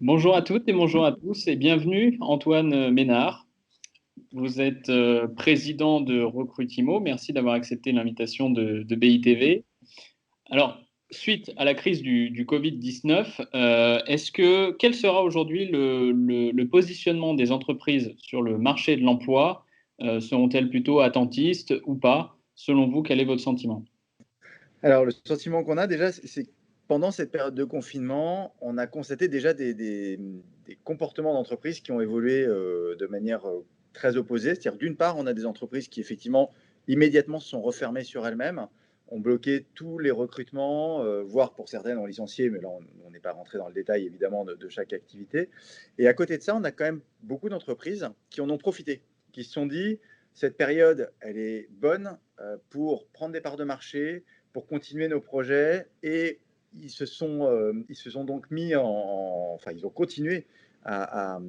Bonjour à toutes et bonjour à tous et bienvenue Antoine Ménard. Vous êtes président de Recrutimo. Merci d'avoir accepté l'invitation de BITV. Alors, suite à la crise du Covid-19, quel sera aujourd'hui le positionnement des entreprises sur le marché de l'emploi? Seront-elles plutôt attentistes ou pas? Selon vous, quel est votre sentiment? Alors, le sentiment qu'on a déjà, c'est que pendant cette période de confinement, on a constaté déjà des comportements d'entreprise qui ont évolué de manière très opposée. C'est-à-dire, d'une part, on a des entreprises qui, effectivement, immédiatement se sont refermées sur elles-mêmes, ont bloqué tous les recrutements, voire pour certaines ont licencié, mais là, on n'est pas rentré dans le détail, évidemment, de chaque activité. Et à côté de ça, on a quand même beaucoup d'entreprises qui en ont profité, qui se sont dit, cette période, elle est bonne pour prendre des parts de marché, pour continuer nos projets et ils se sont donc enfin, ils ont continué à, à,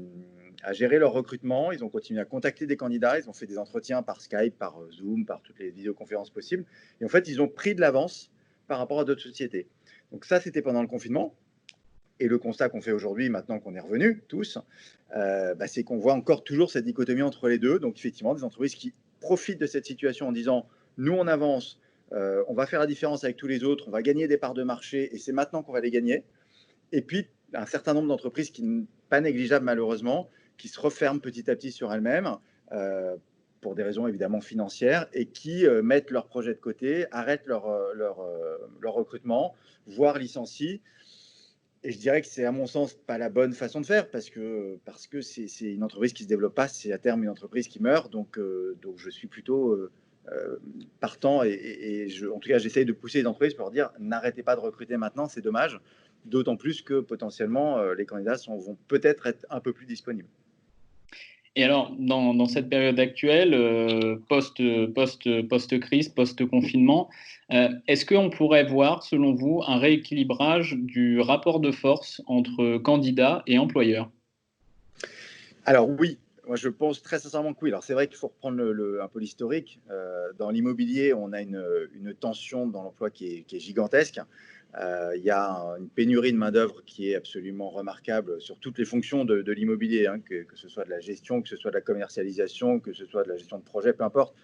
à gérer leur recrutement, ils ont continué à contacter des candidats, ils ont fait des entretiens par Skype, par Zoom, par toutes les vidéoconférences possibles. Et en fait, ils ont pris de l'avance par rapport à d'autres sociétés. Donc ça, c'était pendant le confinement. Et le constat qu'on fait aujourd'hui, maintenant qu'on est revenus tous, c'est qu'on voit encore toujours cette dichotomie entre les deux. Donc effectivement, des entreprises qui profitent de cette situation en disant, nous on avance, on va faire la différence avec tous les autres, on va gagner des parts de marché et c'est maintenant qu'on va les gagner. Et puis un certain nombre d'entreprises qui ne pas négligeables malheureusement, qui se referment petit à petit sur elles-mêmes pour des raisons évidemment financières et qui mettent leurs projets de côté, arrêtent leur recrutement, voire licencient. Et je dirais que c'est, à mon sens, pas la bonne façon de faire parce que c'est une entreprise qui ne se développe pas, c'est à terme une entreprise qui meurt. Donc je suis plutôt partant en tout cas, j'essaye de pousser les entreprises pour leur dire n'arrêtez pas de recruter maintenant, c'est dommage. D'autant plus que potentiellement, les candidats vont peut-être être un peu plus disponibles. Et alors, dans cette période actuelle, post-crise, post-confinement, est-ce qu'on pourrait voir, selon vous, un rééquilibrage du rapport de force entre candidats et employeurs? Alors oui, moi je pense très sincèrement que oui. Alors c'est vrai qu'il faut reprendre un peu l'historique. Dans l'immobilier, on a une tension dans l'emploi qui est gigantesque. Il y a une pénurie de main-d'œuvre qui est absolument remarquable sur toutes les fonctions de l'immobilier, hein, que ce soit de la gestion, que ce soit de la commercialisation, que ce soit de la gestion de projet, peu importe.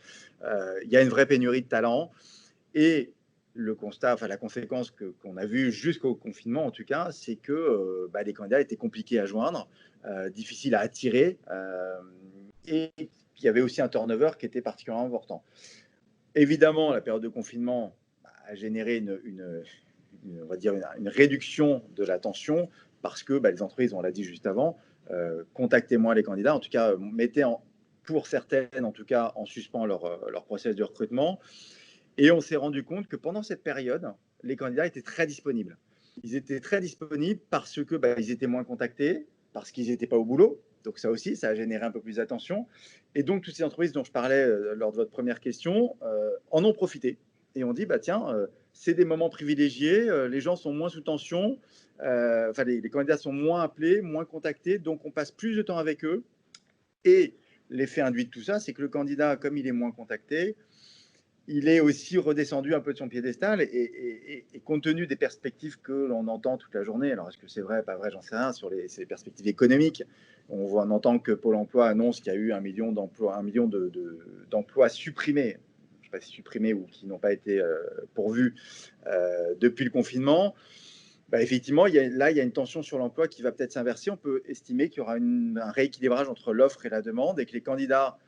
Il y a une vraie pénurie de talents. Et le constat, enfin la conséquence qu'on a vue jusqu'au confinement en tout cas, c'est que les candidats étaient compliqués à joindre, difficiles à attirer, et il y avait aussi un turnover qui était particulièrement important. Évidemment, la période de confinement a généré on va dire une réduction de la tension parce que les entreprises, on l'a dit juste avant, contactaient moins les candidats, en tout cas mettaient pour certaines en tout cas en suspens leur process de recrutement. Et on s'est rendu compte que pendant cette période, les candidats étaient très disponibles. Ils étaient très disponibles parce que ils étaient moins contactés, parce qu'ils n'étaient pas au boulot. Donc ça aussi, ça a généré un peu plus d'attention. Et donc toutes ces entreprises dont je parlais lors de votre première question en ont profité et on dit tiens, c'est des moments privilégiés, les gens sont moins sous tension, enfin les candidats sont moins appelés, moins contactés, donc on passe plus de temps avec eux. Et l'effet induit de tout ça, c'est que le candidat, comme il est moins contacté, il est aussi redescendu un peu de son piédestal et compte tenu des perspectives que l'on entend toute la journée, alors est-ce que c'est vrai, pas vrai, j'en sais rien, sur ces perspectives économiques, on entend que Pôle emploi annonce qu'il y a eu 1 million d'emplois, d'emplois supprimés, je ne sais pas si supprimés ou qui n'ont pas été pourvus depuis le confinement. Effectivement, il y a une tension sur l'emploi qui va peut-être s'inverser. On peut estimer qu'il y aura un rééquilibrage entre l'offre et la demande et que les candidats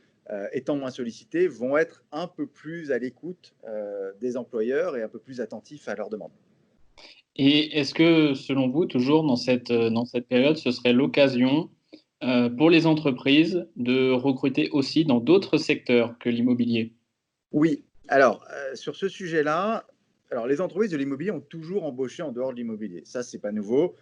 étant moins sollicités, vont être un peu plus à l'écoute des employeurs et un peu plus attentifs à leurs demandes. Et est-ce que, selon vous, toujours dans cette période, ce serait l'occasion pour les entreprises de recruter aussi dans d'autres secteurs que l'immobilier? Oui, alors sur ce sujet-là, alors les entreprises de l'immobilier ont toujours embauché en dehors de l'immobilier. Ça, c'est pas nouveau.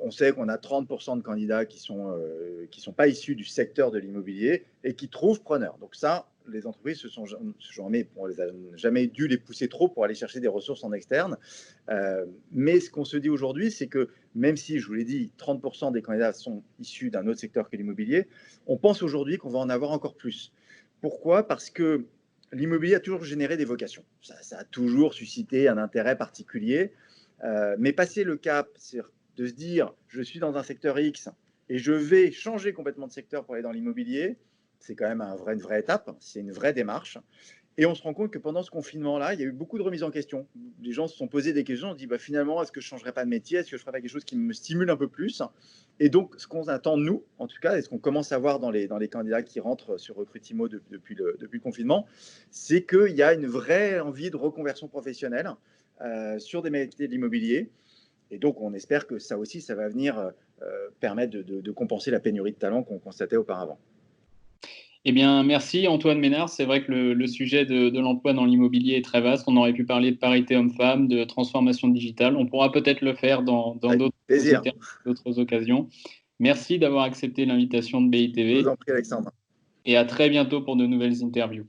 On sait qu'on a 30% de candidats qui sont pas issus du secteur de l'immobilier et qui trouvent preneur. Donc ça, les entreprises on les a jamais dû les pousser trop pour aller chercher des ressources en externe. Mais ce qu'on se dit aujourd'hui, c'est que même si, je vous l'ai dit, 30% des candidats sont issus d'un autre secteur que l'immobilier, on pense aujourd'hui qu'on va en avoir encore plus. Pourquoi? Parce que l'immobilier a toujours généré des vocations. Ça a toujours suscité un intérêt particulier. Mais passer le cap, c'est de se dire, je suis dans un secteur X et je vais changer complètement de secteur pour aller dans l'immobilier, c'est quand même une vraie étape, c'est une vraie démarche. Et on se rend compte que pendant ce confinement-là, il y a eu beaucoup de remises en question. Les gens se sont posés des questions, on se dit bah, finalement, est-ce que je ne changerais pas de métier? Est-ce que je ferais pas quelque chose qui me stimule un peu plus? Et donc, ce qu'on attend, nous, en tout cas, et ce qu'on commence à voir dans les candidats qui rentrent sur Recrutimo depuis le confinement, c'est qu'il y a une vraie envie de reconversion professionnelle sur des métiers de l'immobilier. Et donc, on espère que ça aussi, ça va venir permettre de compenser la pénurie de talents qu'on constatait auparavant. Eh bien, merci Antoine Ménard. C'est vrai que le sujet de l'emploi dans l'immobilier est très vaste. On aurait pu parler de parité homme-femme, de transformation digitale. On pourra peut-être le faire dans Avec d'autres plaisir. d'autres occasions. Merci d'avoir accepté l'invitation de Je vous BITV en prie, Alexandre. et à très bientôt pour de nouvelles interviews.